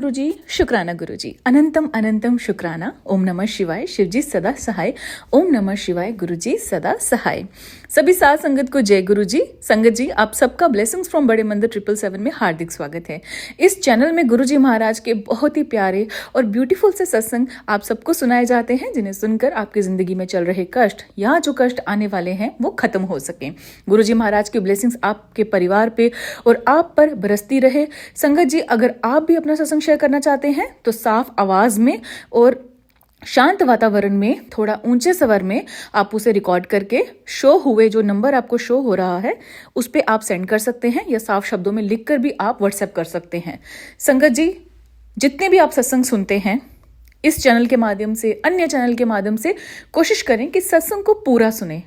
गुरुजी, शुक्राना गुरुजी, अनंतम अनंतम शुक्राना। ओम नमः शिवाय, शिवजी सदा सहाय। ओम नमः शिवाय, गुरुजी सदा सहाय। सभी साथ संगत को जय गुरुजी। संगत जी, आप सबका ब्लेसिंग्स फ्रॉम बड़े मंदिर 777 में हार्दिक स्वागत है। इस चैनल में गुरुजी महाराज के बहुत ही प्यारे और ब्यूटीफुल से सत्संग आप सबको सुनाए जाते हैं, जिन्हें सुनकर आपकी जिंदगी में चल रहे कष्ट या जो कष्ट आने वाले हैं वो खत्म हो सके। गुरुजी महाराज की ब्लेसिंग्स आपके परिवार पे और आप पर बरसती रहे। संगत जी, अगर आप भी अपना सत्संग शेयर करना चाहते हैं तो साफ आवाज में और शांत वातावरण में थोड़ा ऊंचे स्वर में आप उसे रिकॉर्ड करके शो हुए जो नंबर आपको शो हो रहा है उस पे आप सेंड कर सकते हैं, या साफ शब्दों में लिखकर भी आप व्हाट्सएप कर सकते हैं। संगत जी, जितने भी आप सत्संग सुनते हैं इस चैनल के माध्यम से, अन्य चैनल के माध्यम से, कोशिश करें कि सत्संग को पूरा सुने।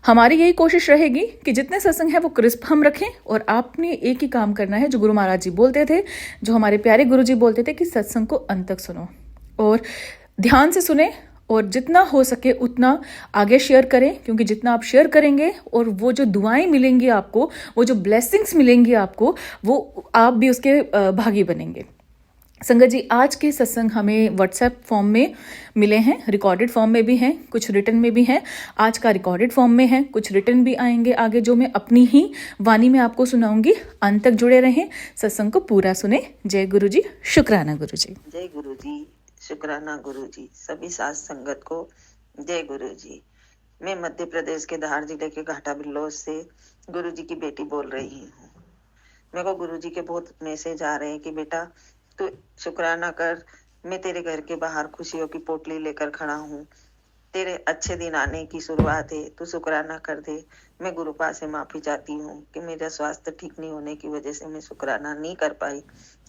हमारी यही कोशिश रहेगी कि जितने सत्संग है वो क्रिस्प हम रखें, और आपने एक ही काम करना है जो गुरु महाराज जी बोलते थे, जो हमारे प्यारे गुरु जी बोलते थे कि सत्संग को अंत तक सुनो और ध्यान से सुने, और जितना हो सके उतना आगे शेयर करें, क्योंकि जितना आप शेयर करेंगे और वो जो दुआएं मिलेंगी आपको, वो जो ब्लेसिंग्स मिलेंगी आपको, वो आप भी उसके भागी बनेंगे। संगत जी, आज के सत्संग हमें व्हाट्सएप फॉर्म में मिले हैं, रिकॉर्डेड फॉर्म में भी हैं, कुछ रिटन में भी हैं। आज का रिकॉर्डेड फॉर्म में है, कुछ रिटन भी आएंगे आगे, जो मैं अपनी ही वाणी में आपको सुनाऊंगी। अंत तक जुड़े रहें, सत्संग को पूरा सुने। जय गुरु जी, शुक्राना गुरु जी। जय गुरु जी, शुक्राना गुरु जी। सभी साथ संगत को जय गुरु जी। मैं मध्य प्रदेश के धार जिले के घाटा बिल्लौर से गुरु जी की बेटी बोल रही हूँ। मेरे को गुरु जी के बहुत मैसेज आ रहे हैं कि बेटा तू शुक्राना कर, मैं तेरे घर के बाहर खुशियों की पोटली लेकर खड़ा हूँ, तेरे अच्छे दिन आने की शुरुआत है, तू शुक्राना कर दे। मैं गुरुपा से माफी चाहती हूँ कि मेरा स्वास्थ्य ठीक नहीं होने की वजह से मैं शुक्राना नहीं कर पाई।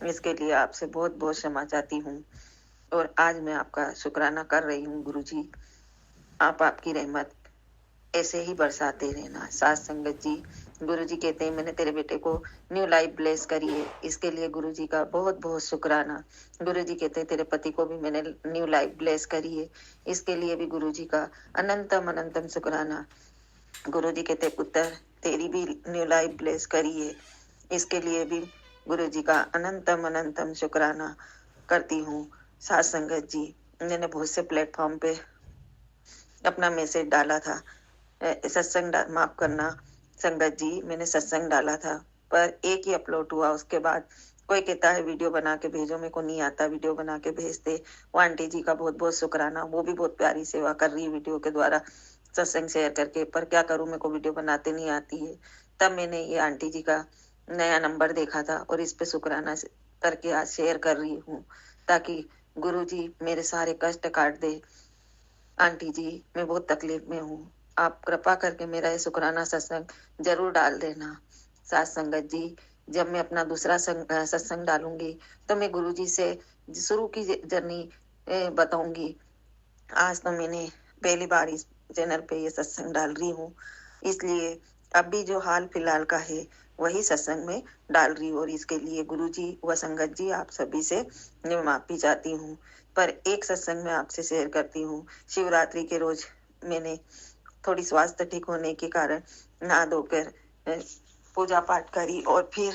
इसके लिए आपसे बहुत बहुत क्षमा चाहती हूँ, और आज मैं आपका शुक्राना कर रही हूँ। गुरु जी, आप आपकी रहमत ऐसे ही बरसाते रहना। साथ संगत जी, गुरु जी कहते हैं मैंने तेरे बेटे को न्यू लाइफ ब्लेस करी है, इसके लिए गुरु जी का बहुत बहुत शुक्राना। गुरु जी कहते हैं तेरे पति को भी मैंने न्यू लाइफ ब्लेस करी है, इसके लिए भी गुरु जी का अनंतम अनंतम शुक्राना। गुरु जी कहते पुत्र तेरी भी न्यू लाइफ ब्लेस करी है, इसके लिए भी गुरु जी का अनंतम अनंतम शुक्राना करती हूँ। साथ संगत जी, मैंने बहुत से प्लेटफॉर्म पे अपना मैसेज डाला था, सत्संग माफ करना संगत जी, मैंने सत्संग डाला था पर एक ही अपलोड हुआ। उसके बाद कोई कहता है वीडियो बना के भेजो, मेरे को नहीं आता वीडियो बना के भेजते। वो आंटी जी का बहुत बहुत शुक्राना, वो भी बहुत प्यारी सेवा कर रही है वीडियो के द्वारा सत्संग शेयर करके, पर क्या करूं, मेरे को वीडियो बनाते नहीं आती है। तब मैंने ये आंटी जी का नया नंबर देखा था और इस पे शुक्राना करके आज शेयर कर रही हूँ, ताकि गुरु जी मेरे सारे कष्ट काट दे। आंटी जी, मैं बहुत तकलीफ में हूँ, आप कृपा करके मेरा ये शुक्राना सत्संग जरूर डाल देना। साथ संगत जी, जब मैं अपना दूसरा सत्संग डालूंगी तो मैं गुरु जी से शुरू की जर्नी बताऊंगी। आज तो मैंने पहली बार इस चैनल पे ये सत्संग डाल रही हूँ, इसलिए अभी जो हाल फिलहाल का है वही सत्संग में डाल रही हूँ, और इसके लिए गुरु जी व संगत जी आप सभी से मैं माफी चाहती हूँ। पर एक सत्संग में आपसे शेयर करती हूँ। शिवरात्रि के रोज मैंने थोड़ी स्वास्थ्य ठीक होने के कारण नहा धोकर पूजा पाठ करी, और फिर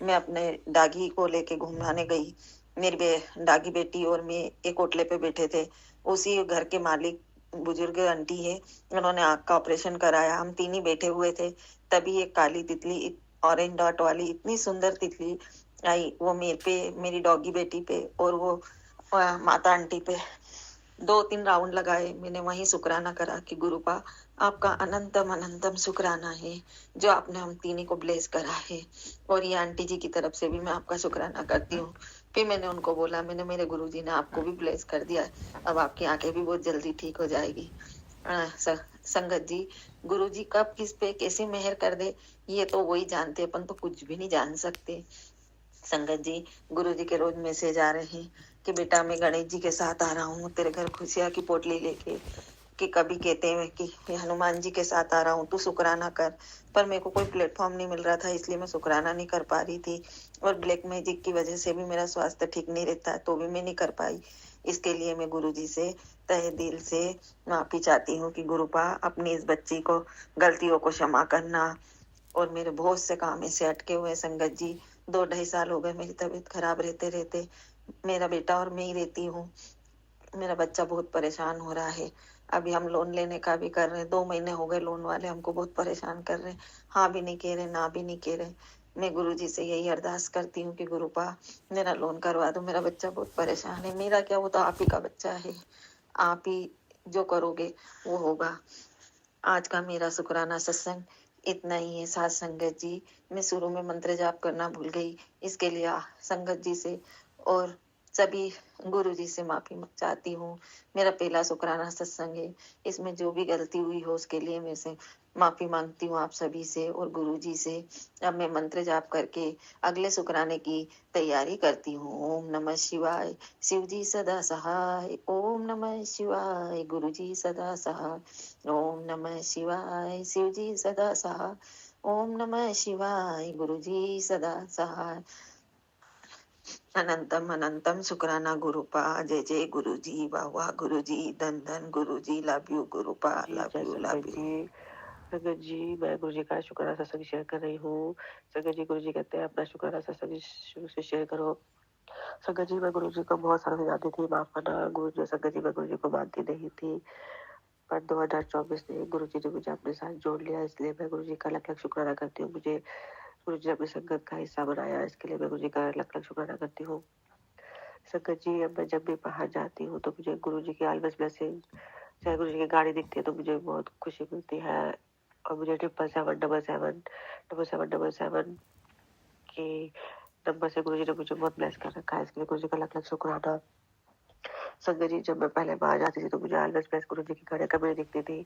मैं अपने डागी को लेके घुमाने गई। मेरी डागी बेटी और मैं एक होटले पे बैठे थे, उसी घर के मालिक बुजुर्ग आंटी है, उन्होंने आँख का ऑपरेशन कराया। हम तीन ही बैठे हुए थे, तभी एक काली तितली, ऑरेंज डॉट वाली इतनी सुंदर तितली आई, वो मेरे पे, मेरी डॉगी बेटी पे और वो माता आंटी पे 2-3 राउंड लगाए। मैंने वही शुक्राना करा कि गुरुपा आपका अनंतम अनंतम शुक्राना है जो आपने हम तीनों को ब्लेस करा है, और ये आंटी जी की तरफ से भी मैं आपका शुक्राना करती हूँ। फिर मैंने उनको बोला, मैंने मेरे गुरुजी ने आपको भी ब्लेस कर दिया, अब आपकी आंखें भी बहुत जल्दी ठीक हो जाएगी। संगत जी, गुरुजी कब किस पे कैसे मेहर कर दे ये तो वही जानते, अपन तो कुछ भी नहीं जान सकते। संगत जी, गुरु जी के रोज मैसेज आ रहे हैं कि बेटा मैं गणेश जी के साथ आ रहा हूँ तेरे घर खुशियाँ की पोटली लेके, कि कभी कहते हैं कि हनुमान जी के साथ आ रहा हूँ तू शुक्राना कर, पर मेरे को कोई प्लेटफॉर्म नहीं मिल रहा था, इसलिए मैं शुक्राना नहीं कर पा रही थी, और ब्लैक मैजिक की वजह से भी मेरा स्वास्थ्य ठीक नहीं रहता तो भी मैं नहीं कर पाई। इसके लिए मैं गुरु जी से तहे दिल से माफी चाहती हूँ कि गुरुपा अपनी इस बच्ची को गलतियों को क्षमा करना, और मेरे बहुत से काम ऐसे अटके हुए संगत जी। 2-2.5 साल हो गए मेरी तबीयत खराब रहते रहते, मेरा बेटा और मैं ही रहती हूँ। मेरा बच्चा बहुत परेशान हो रहा है। अभी हम लोन लेने का भी कर रहे हैं, 2 महीने हो गए लोन वाले हमको बहुत परेशान कर रहे हैं। हाँ भी नहीं कह रहे, ना भी नहीं कह रहे। मैं गुरु जी से यही अरदास करती हूँ कि गुरुपा मेरा लोन करवा दो, मेरा बच्चा बहुत परेशान है। मेरा क्या, वो तो आप ही का बच्चा है, आप ही जो करोगे वो होगा। आज का मेरा शुक्राना सत्संग इतना ही है। साथ संगत जी, मैं शुरू में मंत्र जाप करना भूल गई, इसके लिए संगत जी से और सभी गुरु जी से माफी चाहती हूँ। मेरा पहला शुक्राना सत्संग है, इसमें जो भी गलती हुई हो उसके लिए मैं से माफी मांगती हूँ आप सभी से और गुरु जी से। अब मैं मंत्र जाप करके अगले शुक्राने की तैयारी करती हूँ। ओम नमः शिवाय, शिव जी सदा सहाय। ओम नमः शिवाय, गुरु जी सदा सहाय। ओम नमः शिवाय, शिव जी सदा सहाय। ओम नमः शिवाय, गुरु जी सदा सहाय। अनंतम अनंतम शुक्राना गुरुपा। जय जय गुरु जी, वाह वाह गुरु जी, धन धन गुरु जी, लव यू गुरुपा, जी, लव जय यू संगत लव यू। जी। संगत जी, मैं गुरु जी का शुक्राना सत्संग शेयर कर रही हूँ। संगत जी, गुरु जी कहते हैं अपना शुक्राना सत्संग शुरू से शेयर करो। संगत जी, मैं गुरु जी को बहुत सारा सजाती थी, माफ करना गुरु जी। संगत जी, मैं गुरु जी को मानती नहीं थी, पर 2024 में गुरु जी ने मुझे अपने साथ जोड़ लिया, इसलिए मैं गुरु जी का लख लख शुक्राना करती हूँ। मुझे गुरु जी ने अपनी संगत का हिस्सा बनाया, इसके लिए मैं गुरु जी का लख लख शुक्राना करती हूँ। संगत जी, अब मैं जब भी बाहर जाती हूँ तो मुझे गुरु जी की ऑलवेज ब्लेसिंग, चाहे गुरु जी की गाड़ी दिखती है तो मुझे बहुत खुशी मिलती है। और मुझे 777 के नंबर से गुरु जी ने मुझे बहुत ब्लेस कर रखा है, इसके लिए गुरु जी का लख लख शुक्राना। संगत जी, जब मैं पहले बाहर जाती थी तो मुझे ऑलवेज ब्लेस गुरु जी की गाड़ियाँ कभी दिखती थी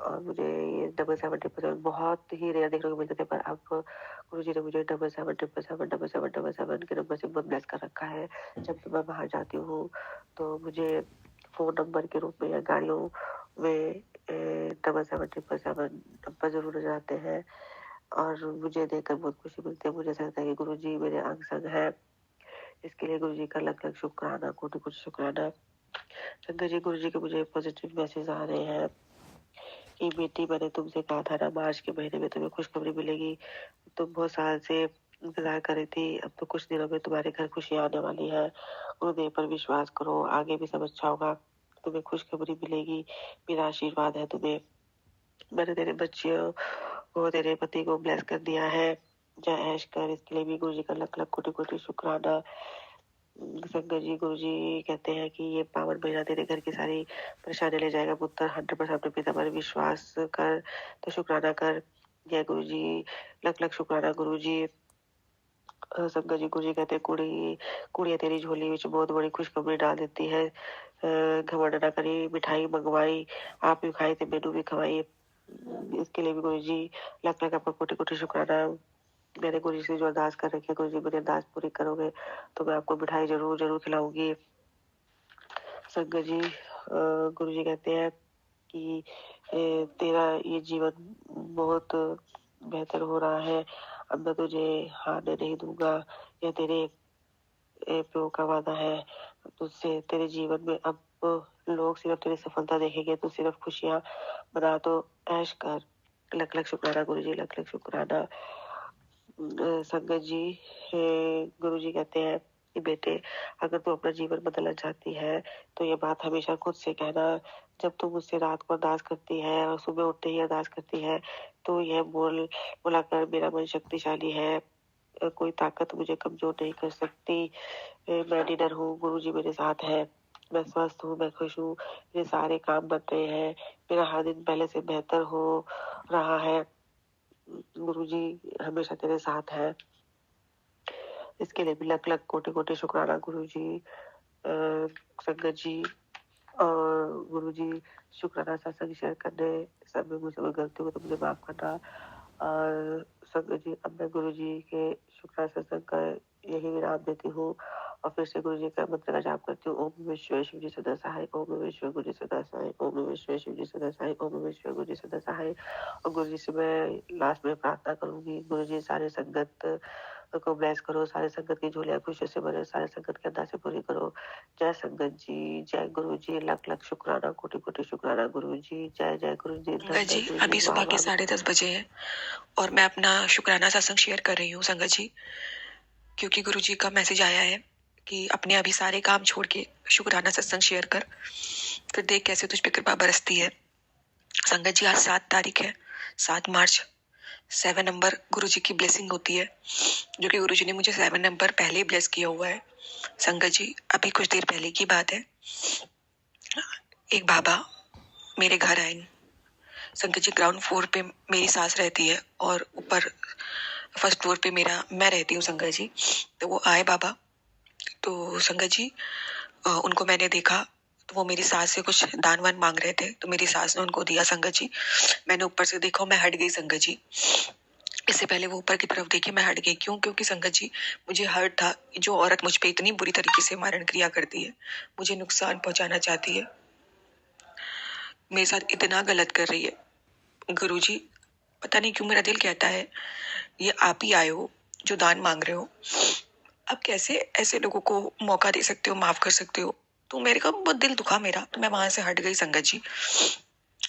और मुझे ये 777 बहुत ही रेयर देखने को मिलते थे, पर अब गुरु जी ने मुझे 777 के नंबर से बहुत ब्लेस कर रखा है। जब भी मैं बाहर जाती हूँ तो मुझे फोन नंबर के रूप में या गाड़ियों में 777 नंबर जरूर नजर आते हैं और मुझे देखकर बहुत खुशी मिलती है। मुझे ऐसा लगता है कि गुरु जी मेरे अंग संग है, इसके लिए गुरु जी का लख लख शुक्राना, कोटि कोटि शुक्राना। शंकर जी, गुरु जी के मुझे पॉजिटिव मैसेज आ रहे हैं कि बेटी, मैंने तुमसे कहा था ना मार्च के महीने में तुम्हें खुशखबरी मिलेगी। तुम बहुत साल से इंतजार कर रही थी, अब तो कुछ दिनों में तुम्हारे घर खुशियां आने वाली है। गुरुदेव पर विश्वास करो, आगे भी सब अच्छा होगा, तुम्हें खुशखबरी मिलेगी, मेरा आशीर्वाद है तुम्हें। मैंने तेरे बच्चियों को, तेरे पति को ब्लेस कर दिया है, जय ऐश कर, इसके लिए भी गुरु जी का लख लख कोटि कोटि शुक्राना। संगत जी, गुरु जी कहते हैं कि ये पावन महीना तेरे घर की सारी परेशानी ले जाएगा पुत्र। 100% अपने पिता पर विश्वास कर, तो शुक्राना कर। जय गुरु जी, लख लख शुक्राना गुरु जी। संगत जी, गुरु जी कहते हैं कुड़िया तेरी झोली विच बहुत बड़ी खुशखबरी डाल देती है। घमंड ना करी, मिठाई मंगवाई, आप भी खाई ते मैनू भी खवाई। इसके लिए भी गुरु जी लख लख आपका कोटि कोटि शुक्राना। मैंने गुरु जी से जो अरदास कर रखी है, गुरु जी मेरी अरदास पूरी करोगे तो मैं आपको मिठाई जरूर जरूर खिलाऊंगी। संगत जी, गुरु जी कहते हैं कि तेरा ये जीवन बहुत बेहतर हो रहा है, अब मैं तुझे हारने नहीं दूंगा, यह तेरे प्यो का वादा है। तुझसे तेरे जीवन में अब लोग सिर्फ तेरी सफलता देखेंगे, तू सिर्फ खुशियां बना, तो ऐश कर। लख लख शुक्राना गुरु जी, लख लख शुक्राना। संगत जी, गुरु जी कहते हैं कि बेटे, अगर तू अपना जीवन बदलना चाहती है तो ये बात हमेशा खुद से कहना। जब तू मुझसे रात को अरदास करती है और सुबह उठते ही अरदास करती है तो यह बोला कर, मेरा मन शक्तिशाली है, कोई ताकत मुझे कमजोर नहीं कर सकती। मैं निडर हूँ, गुरु जी मेरे साथ है, मैं स्वस्थ हूँ, मैं खुश हूँ, मेरे सारे काम बन रहे हैं, मेरा हर दिन पहले से बेहतर हो रहा है। गुरु जी हमेशा तेरे साथ है, इसके लिए भी लख लख कोटि कोटि शुक्राना गुरु जी। संगत जी और गुरु जी, शुक्राना सत्संग शेयर करने सब में मुझसे कोई गलती हो तो मुझे माफ करना। और संगत जी, अब मैं गुरु जी के शुक्राना सत्संग का यही विराम देती हूँ और फिर से गुरु जी का मंत्र का जाप करती हूँ। ओम नमः विश्व शिव जी सदा सहाय, ओम नमः विश्व गुरु जी सदा सहाय, ओम नमः विश्व शिव जी सदा सहाय, ओम नमः विश्व गुरु जी सदा सहाय। और गुरु जी से मैं लास्ट में प्रार्थना करूंगी, गुरु जी सारे संगत को ब्लेस करो, सारे संगत की झोलियां खुशियों से भरे, सारे संगत की अरदासें पूरी करो। जय संगत जी, जय गुरु जी, लख लख शुक्राना, कोटि कोटि शुक्राना गुरु जी। जय जय गुरु जी, धन संगत जी, धन गुरु अभी जी, वाह सुबह के वाह गुरु 10:30 बजे है और मैं अपना शुक्राना सत्संग शेयर कर रही हूँ संगत जी, क्योंकि गुरु जी का मैसेज आया है कि अपने अभी सारे काम छोड़ के शुक्राना सत्संग शेयर कर, फिर देख कैसे तुझ पे कृपा बरसती है। संगत जी आज 7 तारीख है, 7 मार्च। 7 नंबर गुरु जी की ब्लेसिंग होती है, जो कि गुरु जी ने मुझे 7 नंबर पहले ही ब्लेस किया हुआ है। संगत जी अभी कुछ देर पहले की बात है, एक बाबा मेरे घर आए। संगत जी ग्राउंड फ्लोर पे मेरी सास रहती है और ऊपर फर्स्ट फ्लोर पे मैं रहती हूँ। संगत जी तो वो आए बाबा, तो संगत जी उनको मैंने देखा तो वो मेरी सास से कुछ दान वान मांग रहे थे, तो मेरी सास ने उनको दिया। संगत जी मैंने ऊपर से देखा, मैं हट गई। संगत जी इससे पहले वो ऊपर की तरफ देखी, मैं हट गई। क्यों? क्योंकि संगत जी मुझे हर्ट था, जो औरत मुझ पे इतनी बुरी तरीके से मारण क्रिया करती है, मुझे नुकसान पहुंचाना चाहती है, मेरे साथ इतना गलत कर रही है। गुरुजी पता नहीं क्यों मेरा दिल कहता है ये आप ही आए हो जो दान मांग रहे हो, आप कैसे ऐसे लोगों को मौका दे सकते हो, माफ कर सकते हो। तो मेरे का बहुत दिल दुखा मेरा, तो मैं वहां से हट गई। संगत जी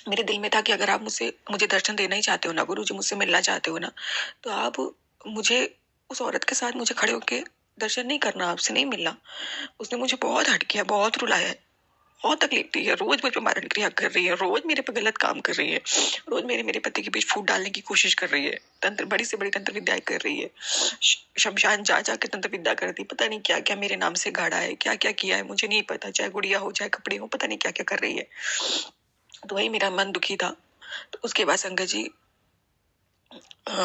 मेरे दिल में था कि अगर आप मुझे दर्शन देना ही चाहते हो ना गुरु जी, मुझसे मिलना चाहते हो ना, तो आप मुझे उस औरत के साथ मुझे खड़े होके दर्शन नहीं करना, आपसे नहीं मिलना। उसने मुझे बहुत हट किया, बहुत रुलाया है, बहुत तकलीफ दी है, रोज मुझ पे मारण क्रिया कर रही है, रोज मेरे पे गलत काम कर रही है, रोज मेरे पति के बीच फूट डालने की कोशिश कर रही है, तंत्र बड़ी से बड़ी तंत्र विद्याएं कर रही है, शमशान जा के तंत्र विद्या करती, पता नहीं क्या क्या मेरे नाम से गाड़ा है, क्या क्या किया है मुझे नहीं पता, चाहे गुड़िया हो चाहे कपड़े हो, पता नहीं क्या क्या कर रही है। तो वही मेरा मन दुखी था। तो उसके बाद संगत जी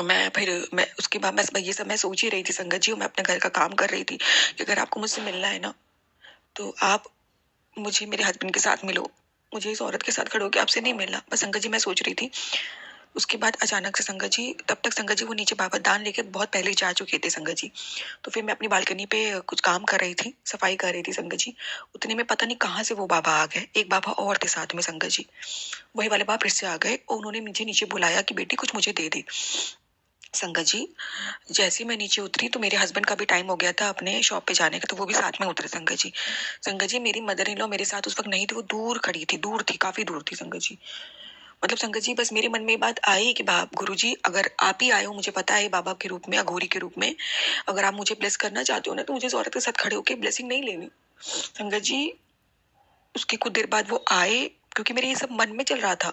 मैं उसके बाद मैं ये सब मैं सोच ही रही थी। संगत जी मैं अपने घर का काम कर रही थी कि अगर आपको मुझसे मिलना है ना, तो आप मुझे मेरे हस्बैंड के साथ मिलो, मुझे इस औरत के साथ खड़े होकर आपसे नहीं मिलना। बस संगत जी मैं सोच रही थी। उसके बाद अचानक से संगत जी, तब तक संगत जी वो नीचे बाबा दान लेके बहुत पहले जा चुके थे। संगत जी तो फिर मैं अपनी बालकनी पे कुछ काम कर रही थी, सफाई कर रही थी। संगत जी उतने में पता नहीं कहाँ से वो बाबा आ गए, एक बाबा और थे साथ में। संगत जी वही वाले बाबा फिर से आ गए और उन्होंने मुझे नीचे बुलाया कि बेटी कुछ मुझे दे दे। संगत जी जैसे मैं नीचे उतरी तो मेरे हस्बैंड का भी टाइम हो गया था अपने शॉप पे जाने का, तो वो भी साथ में उतरे। संगत जी मेरी मदर इन लॉ मेरे साथ उस वक्त नहीं थी, वो दूर खड़ी थी, दूर थी, काफी दूर थी। संगत जी मतलब संगत जी बस मेरे मन में बात आई कि गुरु जी अगर आप ही आए हो, मुझे पता है बाबा के रूप में, अघोरी के रूप में, अगर आप मुझे ब्लेस करना चाहते हो ना, तो मुझे इस औरत के साथ खड़े होकर ब्लेसिंग नहीं लेनी। संगत जी उसके कुछ देर बाद वो आए, क्योंकि मेरे ये सब मन में चल रहा था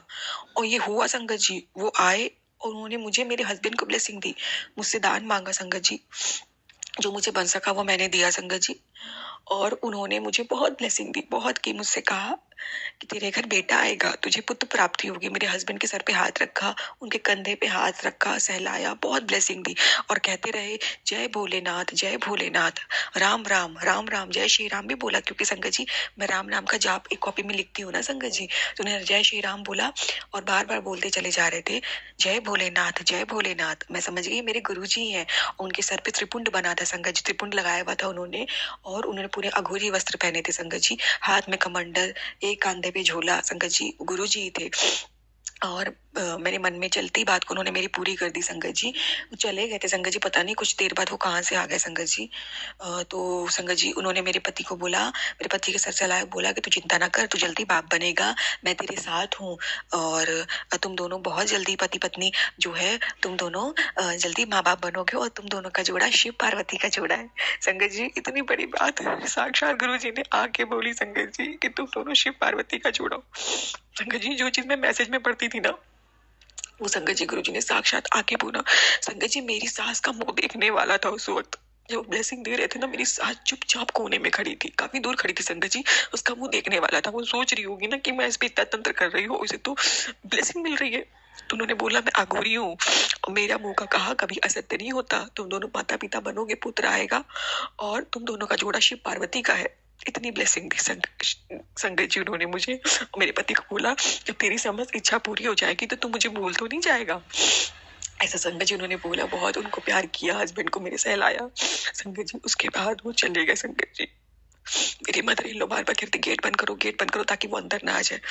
और ये हुआ। संगत जी वो आए और उन्होंने मुझे मेरे हस्बैंड को ब्लेसिंग दी, मुझसे दान मांगा। संगत जी जो मुझे बन सका वो मैंने दिया। संगत जी और उन्होंने मुझे बहुत ब्लेसिंग दी, बहुत की। मुझसे कहा कि तेरे घर बेटा आएगा, तुझे पुत्र प्राप्ति होगी। मेरे हस्बैंड के सर पे हाथ रखा, उनके कंधे पे हाथ रखा, सहलाया, बहुत ब्लेसिंग दी और कहते रहे जय भोलेनाथ, जय भोलेनाथ, राम राम, राम राम, जय श्री राम भी बोला, क्योंकि संगत जी मैं राम नाम का जाप एक कॉपी में लिखती हूँ ना। संगत जी तो उन्होंने जय श्री राम बोला और बार बार बोलते चले जा रहे थे जय भोलेनाथ, जय भोलेनाथ। मैं समझ गई मेरे गुरु जी हैं। उनके सर पे त्रिपुंड बना था। संगत जी त्रिपुंड लगाया हुआ था उन्होंने, और उन्होंने पूरे अघोरी वस्त्र पहने थे। संगत जी हाथ में कमंडल, एक कांधे पे झोला। संगत जी गुरु जी थे और मेरे मन में चलती बात को उन्होंने मेरी पूरी कर दी। संगत जी वो चले गए थे। संगत जी पता नहीं कुछ देर बाद वो कहाँ से आ गए। संगत जी तो संगत जी उन्होंने मेरे पति को बोला, मेरे पति के सर चलाया, बोला कि तू चिंता ना कर, तू जल्दी बाप बनेगा, मैं तेरे साथ हूँ और तुम दोनों बहुत जल्दी पति पत्नी जो है, तुम दोनों जल्दी माँ बाप बनोगे और तुम दोनों का जोड़ा शिव पार्वती का जोड़ा है। संगत जी इतनी बड़ी बात साक्षात गुरु जी ने आके बोली संगत जी कि तुम दोनों शिव पार्वती का जोड़ा हो। संगत जी जो चीज मैं मैसेज में पढ़ती थी ना, वो संगत जी गुरु जी ने साक्षात आके बोला। संगत जी मेरी सास का मुंह देखने वाला था उस वक्त जब ब्लेसिंग दे रहे थे ना। मेरी सास चुपचाप कोने में खड़ी थी, काफी दूर खड़ी थी। संगत जी उसका मुंह देखने वाला था। वो सोच रही होगी ना कि मैं इस पे इतना तंत्र कर रही हूँ, उसे तो ब्लेसिंग मिल रही है। तो उन्होंने बोला मैं अघोरी हूँ और मेरा मुंह का कहा कभी असत्य नहीं होता, तुम दोनों माता पिता बनोगे, पुत्र आएगा और तुम दोनों का जोड़ा शिव पार्वती का है। इतनी ब्लेसिंग दी संगत जी उन्होंने मुझे। मेरे पति को बोला जब तेरी समझ इच्छा पूरी हो जाएगी तो तू मुझे भूल तो नहीं जाएगा, ऐसा संगत जी उन्होंने बोला। बहुत उनको प्यार किया, हस्बैंड को मेरे सहलाया। संगत जी उसके बाद वो चले गए। संगत जी मेरी मदर इन लो बार बार कहती गेट बंद करो ताकि वो अंदर ना आ जाए।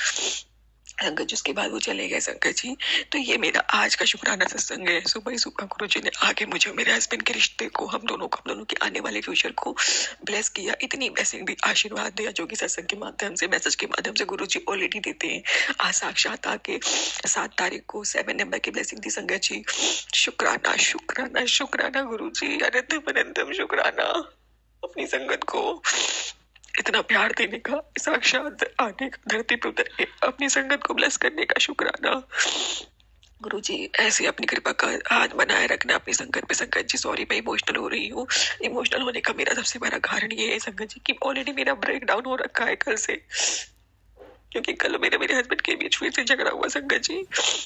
संगत जी उसके बाद वो चले गए। संगत जी तो ये मेरा आज का शुक्राना सत्संग है। सुबह ही सुबह गुरु जी ने आगे मुझे मेरे हस्बैंड के रिश्ते को, हम दोनों के आने वाले फ्यूचर को ब्लेस किया, इतनी ब्लेसिंग दी, आशीर्वाद दिया, जो कि सत्संग के माध्यम से, मैसेज के माध्यम से गुरु जी ऑलरेडी देते हैं। आज साक्षात आके 7 तारीख को 7 नंबर की ब्लेसिंग दी। संगत जी शुक्राना शुक्राना शुक्राना गुरु जी, अनंतम अनंतम शुक्राना। अपनी संगत को इतना प्यार देने का, साक्षात आने का, धरती पे उतर के अपनी संगत को ब्लेस करने का शुक्राना। गुरुजी ऐसे अपनी कृपा का हाथ बनाए रखना अपनी संगत पे। संगत जी सॉरी मैं इमोशनल हो रही हूँ। इमोशनल होने का मेरा सबसे बड़ा कारण ये है संगत जी कि ऑलरेडी मेरा ब्रेक डाउन हो रखा है कल से, क्योंकि कल मेरे हस्बैंड के बीच फिर से झगड़ा हुआ संगत जी,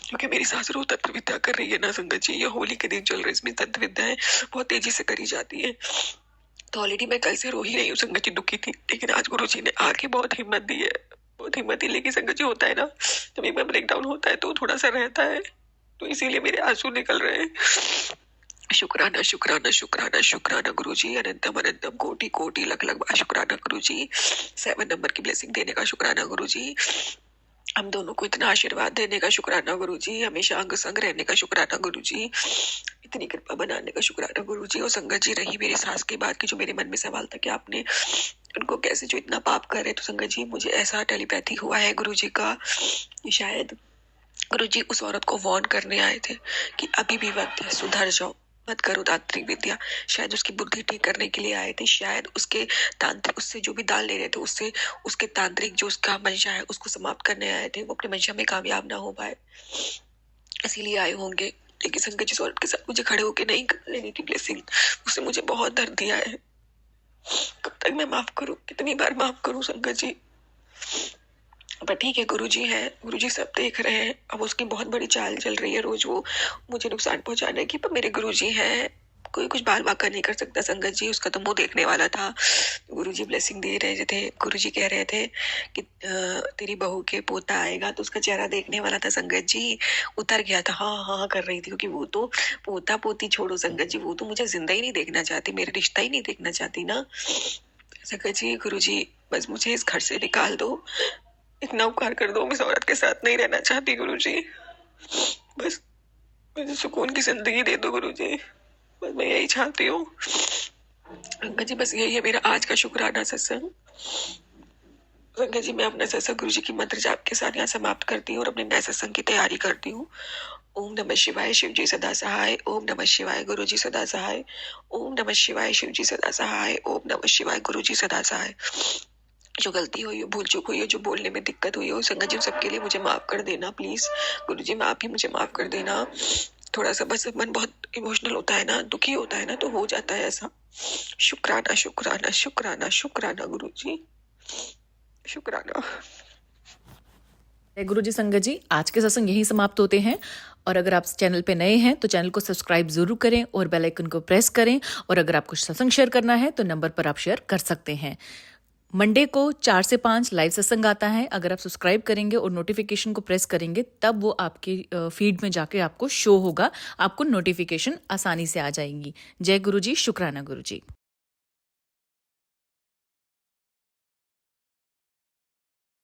क्योंकि मेरी सास रोज तंत्र विद्या कर रही है ना संगत जी। ये होली के दिन चल रही है, इसमें तंत्र विद्याएं बहुत तेजी से करी जाती है। तो ऑलरेडी मैं कल से रो ही रही हूँ संगत जी, दुखी थी। लेकिन आज गुरु जी ने आके बहुत हिम्मत दी है, बहुत हिम्मत दी। लेकिन संगत जी होता है ना, जब एक बार ब्रेक डाउन होता है तो थोड़ा सा रहता है, तो इसीलिए मेरे आंसू निकल रहे हैं। शुक्राना शुक्राना शुक्राना शुक्राना गुरुजी, अनंतम अनंतम कोटि कोटि लख लख बार शुक्राना गुरुजी। 7 नंबर की ब्लेसिंग देने का शुक्राना गुरुजी। हम दोनों को इतना आशीर्वाद देने का शुक्राना गुरुजी। हमेशा अंग संग रहने का शुक्राना गुरुजी। इतनी कृपा बनाने का शुक्राना गुरुजी। और संगत जी रही मेरी सास की बात की, जो मेरे मन में सवाल था कि आपने उनको कैसे जो इतना पाप करे, तो संगत जी मुझे ऐसा टेलीपैथी हुआ है गुरुजी का, शायद गुरुजी उस औरत को वार्न करने आए थे कि अभी भी वक्त है, सुधर जाओ, मत करो तांत्रिक विद्या। शायद उसकी बुद्धि ठीक करने के लिए आए थे, शायद उसके तांत्रिक, उससे जो भी दान ले रहे थे उससे उसके तांत्रिक जो उसका मंशा है उसको समाप्त करने आए थे। वो अपने मंशा में कामयाब ना हो पाए, इसीलिए आए होंगे। लेकिन संगत जी औरत के साथ मुझे खड़े होकर नहीं कर लेनी थी ब्लेसिंग, उसने मुझे बहुत दर्द दिया है। कब तक मैं माफ करूं, कितनी बार माफ करूं संगत जी। पर ठीक है, गुरुजी है, गुरुजी सब देख रहे हैं। अब उसकी बहुत बड़ी चाल चल रही है रोज वो मुझे नुकसान पहुंचाने की, पर मेरे गुरुजी हैं, कोई कुछ बाल बाका नहीं कर सकता संगत जी। उसका तो मुंह देखने वाला था। गुरुजी ब्लेसिंग दे रहे थे, गुरुजी कह रहे थे कि तेरी बहू के पोता आएगा, तो उसका चेहरा देखने वाला था संगत जी। उतर गया था, हाँ हाँ कर रही थी, क्योंकि वो तो पोता पोती छोड़ो संगत जी, वो तो मुझे जिंदा ही नहीं देखना चाहती, मेरा रिश्ता ही नहीं देखना चाहती ना संगत जी। गुरुजी बस मुझे इस घर से निकाल दो, इतना उपकार कर दो, मैं इस औरत के साथ नहीं रहना चाहती गुरुजी। बस मुझे सुकून की जिंदगी दे दो गुरुजी, बस मैं यही चाहती हूँ अंकल जी। बस यही है मेरा आज का शुक्राना सत्संग। अंकल जी मैं अपना सत्संग गुरुजी की मंत्र जाप के साथ यहाँ समाप्त करती हूँ और अपने नए सत्संग की तैयारी करती हूँ। ओम नमः शिवाय, शिव जी सदा सहाय। ओम नमः शिवाय, गुरु जी सदा सहाय। ओम नमः शिवाय, शिव जी सदा सहाय। ओम नमः शिवाय, गुरु जी सदा सहाय। जो गलती हुई हो, भूल चूक हुई हो, जो बोलने में दिक्कत हुई हो, संगत जी सबके लिए मुझे माफ कर देना प्लीज। गुरुजी में आप ही मुझे माफ कर देना। थोड़ा सा बस मन बहुत इमोशनल होता है ना, दुखी होता है ना, तो हो जाता है ऐसा। शुक्राना शुक्राना शुक्राना शुक्राना गुरुजी, शुक्राना। गुरु जी। संगत जी आज के सत्संग यही समाप्त होते हैं। और अगर आप चैनल पे नए हैं तो चैनल को सब्सक्राइब जरूर करें और बेल आइकन को प्रेस करें। और अगर आपको सत्संग शेयर करना है तो नंबर पर आप शेयर कर सकते हैं। मंडे को 4 से 5 लाइव सत्संग आता है। अगर आप सब्सक्राइब करेंगे और नोटिफिकेशन को प्रेस करेंगे तब वो आपके फीड में जाके आपको शो होगा, आपको नोटिफिकेशन आसानी से आ जाएंगी। जय गुरु जी, शुक्राना गुरु जी।